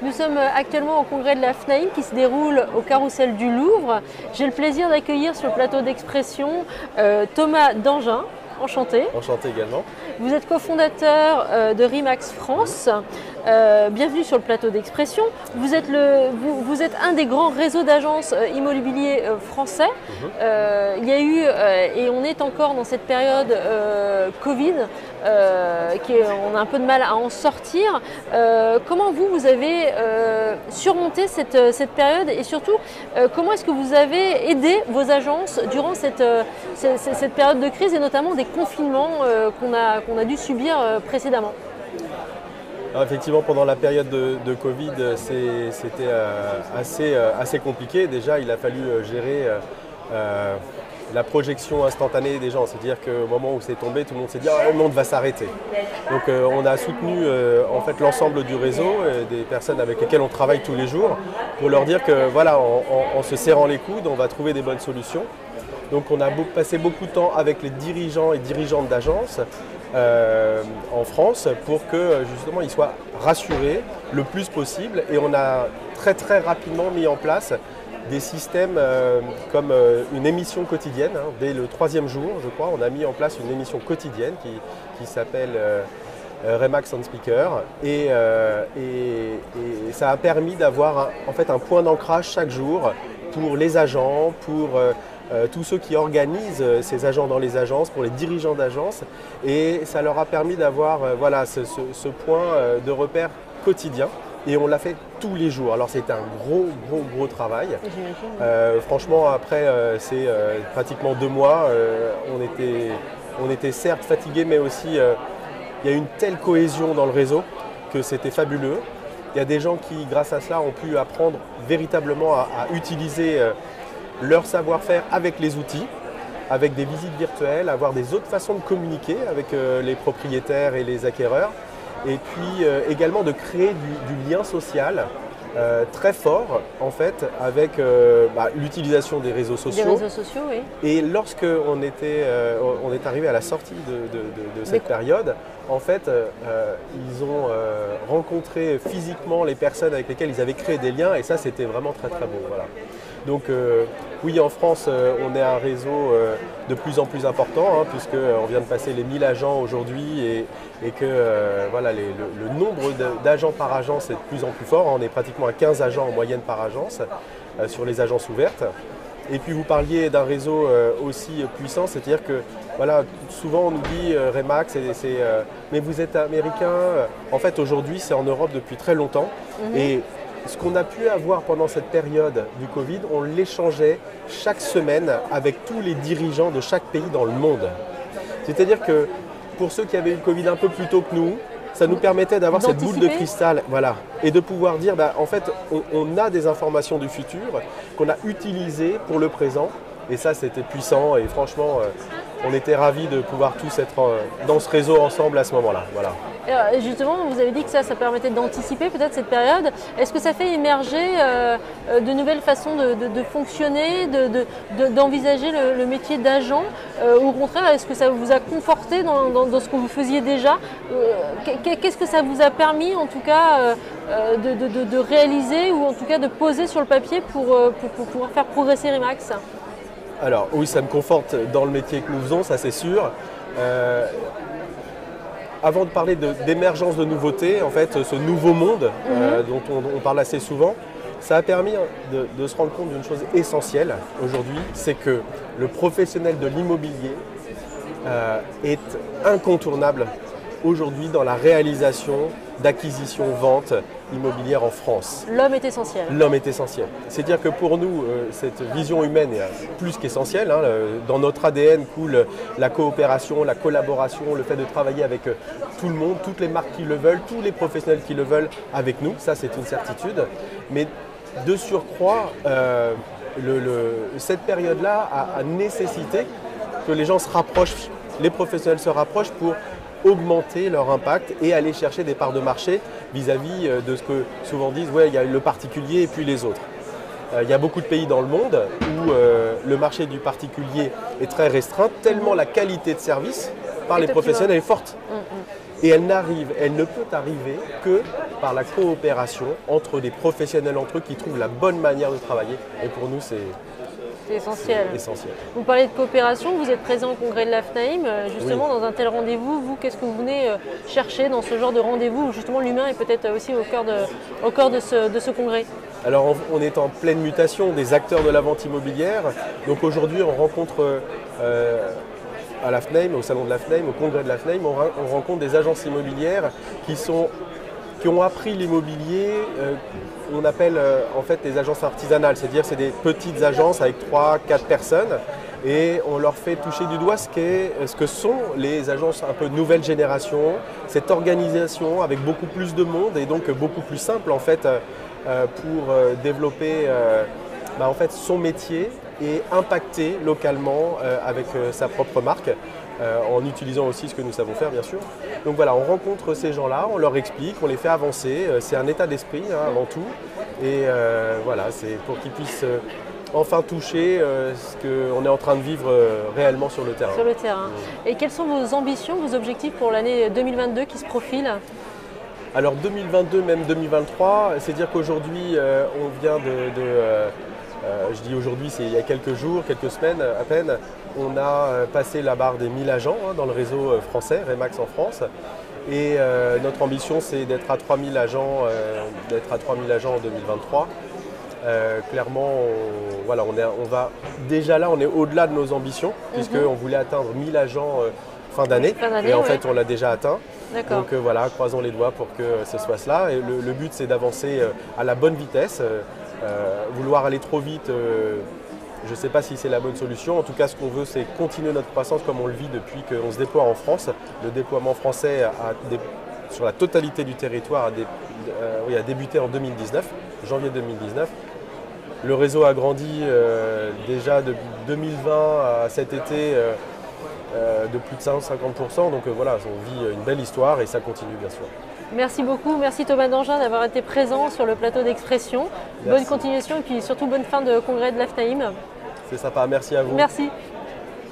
Nous sommes actuellement au congrès de la FNAIM qui se déroule au Carrousel du Louvre. J'ai le plaisir d'accueillir sur le plateau d'expression Thomas Dangin. Enchanté. Enchanté également. Vous êtes cofondateur de Remax France. Bienvenue sur le plateau d'expression. Vous êtes un des grands réseaux d'agences immobiliers français. Il y a eu, et on est encore dans cette période Covid, on a un peu de mal à en sortir. Comment vous avez surmonté cette période et surtout, comment est-ce que vous avez aidé vos agences durant cette période de crise et notamment des confinements qu'on a dû subir précédemment? Alors effectivement, pendant la période de Covid, c'était assez compliqué. Déjà, il a fallu gérer la projection instantanée des gens. C'est-à-dire qu'au moment où c'est tombé, tout le monde s'est dit « le monde va s'arrêter ». Donc on a soutenu en fait l'ensemble du réseau, des personnes avec lesquelles on travaille tous les jours, pour leur dire que voilà, en se serrant les coudes, on va trouver des bonnes solutions. Donc on a passé beaucoup de temps avec les dirigeants et dirigeantes d'agences en France pour que justement ils soient rassurés le plus possible, et on a très rapidement mis en place des systèmes comme une émission quotidienne. Dès le 3e jour, je crois, on a mis en place une émission quotidienne qui s'appelle Remax on Speaker, et ça a permis d'avoir en fait un point d'ancrage chaque jour pour les agents, pour tous ceux qui organisent ces agents dans les agences, pour les dirigeants d'agences, et ça leur a permis d'avoir voilà, ce point de repère quotidien, et on l'a fait tous les jours. Alors c'était un gros travail. Franchement, après c'est pratiquement 2 mois, on était certes fatigués, mais aussi il y a une telle cohésion dans le réseau que c'était fabuleux. Il y a des gens qui, grâce à cela, ont pu apprendre véritablement à utiliser leur savoir-faire avec les outils, avec des visites virtuelles, avoir des autres façons de communiquer avec les propriétaires et les acquéreurs, et puis également de créer du lien social très fort en fait avec l'utilisation des réseaux sociaux. Des réseaux sociaux, oui. Et lorsque on est arrivé à la sortie de cette période, en fait, ils ont rencontré physiquement les personnes avec lesquelles ils avaient créé des liens, et ça c'était vraiment très beau. Voilà. Donc oui, en France, on est un réseau de plus en plus important, puisqu'on vient de passer les 1000 agents aujourd'hui, et que voilà, le nombre d'agents par agence est de plus en plus fort. On est pratiquement à 15 agents en moyenne par agence sur les agences ouvertes. Et puis vous parliez d'un réseau aussi puissant, c'est-à-dire que voilà, souvent on nous dit Remax, mais vous êtes américain. En fait, aujourd'hui, c'est en Europe depuis très longtemps. Et ce qu'on a pu avoir pendant cette période du Covid, on l'échangeait chaque semaine avec tous les dirigeants de chaque pays dans le monde. C'est-à-dire que pour ceux qui avaient eu le Covid un peu plus tôt que nous, ça nous permettait d'avoir cette boule de cristal, voilà, et de pouvoir dire, en fait, on a des informations du futur qu'on a utilisées pour le présent, et ça c'était puissant, et franchement, on était ravis de pouvoir tous être dans ce réseau ensemble à ce moment-là. Voilà. Justement, vous avez dit que ça permettait d'anticiper peut-être cette période. Est-ce que ça fait émerger de nouvelles façons de fonctionner, d'envisager le métier d'agent, ou au contraire, est-ce que ça vous a conforté dans ce que vous faisiez déjà? Qu'est-ce que ça vous a permis en tout cas de réaliser, ou en tout cas de poser sur le papier pour pouvoir faire progresser Remax? Alors oui, ça me conforte dans le métier que nous faisons, ça c'est sûr. Avant de parler d'émergence de nouveautés, en fait, ce nouveau monde dont on parle assez souvent, ça a permis de se rendre compte d'une chose essentielle aujourd'hui, c'est que le professionnel de l'immobilier est incontournable aujourd'hui dans la réalisation d'acquisitions-ventes immobilières en France. L'homme est essentiel. L'homme est essentiel. C'est-à-dire que pour nous, cette vision humaine est plus qu'essentielle. Dans notre ADN coule la coopération, la collaboration, le fait de travailler avec tout le monde, toutes les marques qui le veulent, tous les professionnels qui le veulent avec nous. Ça, c'est une certitude. Mais de surcroît, cette période-là a nécessité que les gens se rapprochent, les professionnels se rapprochent pour augmenter leur impact et aller chercher des parts de marché vis-à-vis de ce que souvent disent, ouais, il y a le particulier et puis les autres. Il y a beaucoup de pays dans le monde où le marché du particulier est très restreint, tellement la qualité de service par les professionnels est forte. Et elle ne peut arriver que par la coopération entre des professionnels entre eux qui trouvent la bonne manière de travailler. Et pour nous, c'est essentiel. essentiel. Vous parlez de coopération, vous êtes présent au congrès de l'AFNAIM. Justement, dans un tel rendez-vous, vous, qu'est-ce que vous venez chercher dans ce genre de rendez-vous où justement l'humain est peut-être aussi au cœur de ce congrès? Alors on est en pleine mutation des acteurs de la vente immobilière. Donc aujourd'hui, on rencontre à l'AFNAIM, au salon de l'AFNAIM, au congrès de l'AFNAIM, on rencontre des agences immobilières qui ont appris l'immobilier, on appelle en fait des agences artisanales, c'est-à-dire c'est des petites agences avec 3-4 personnes et on leur fait toucher du doigt ce que sont les agences un peu nouvelle génération, cette organisation avec beaucoup plus de monde et donc beaucoup plus simple en fait pour développer en fait, son métier et impacter localement avec sa propre marque. En utilisant aussi ce que nous savons faire bien sûr. Donc voilà, on rencontre ces gens-là, on leur explique, on les fait avancer, c'est un état d'esprit avant tout. Et voilà, c'est pour qu'ils puissent enfin toucher ce qu'on est en train de vivre réellement sur le terrain. Sur le terrain. Et quelles sont vos ambitions, vos objectifs pour l'année 2022 qui se profile? Alors 2022, même 2023, c'est dire qu'aujourd'hui on vient je dis aujourd'hui, c'est il y a quelques jours, quelques semaines à peine, on a passé la barre des 1000 agents dans le réseau français, Remax en France. Et notre ambition, c'est d'être à 3000 agents, en 2023. Clairement, on va déjà là, on est au-delà de nos ambitions, puisqu'on voulait atteindre 1000 agents fin d'année. Et en fait, on l'a déjà atteint. Donc voilà, croisons les doigts pour que ce soit cela. Et le but, c'est d'avancer à la bonne vitesse. Vouloir aller trop vite, je ne sais pas si c'est la bonne solution. En tout cas, ce qu'on veut, c'est continuer notre croissance comme on le vit depuis qu'on se déploie en France. Le déploiement français sur la totalité du territoire a débuté en 2019, janvier 2019. Le réseau a grandi déjà de 2020 à cet été de plus de 150%. Donc voilà, on vit une belle histoire et ça continue bien sûr. Merci beaucoup, merci Thomas Dangin d'avoir été présent sur le plateau d'Expression. Bonne continuation et puis surtout bonne fin de congrès de l'AFNAIM. C'est sympa, merci à vous. Merci.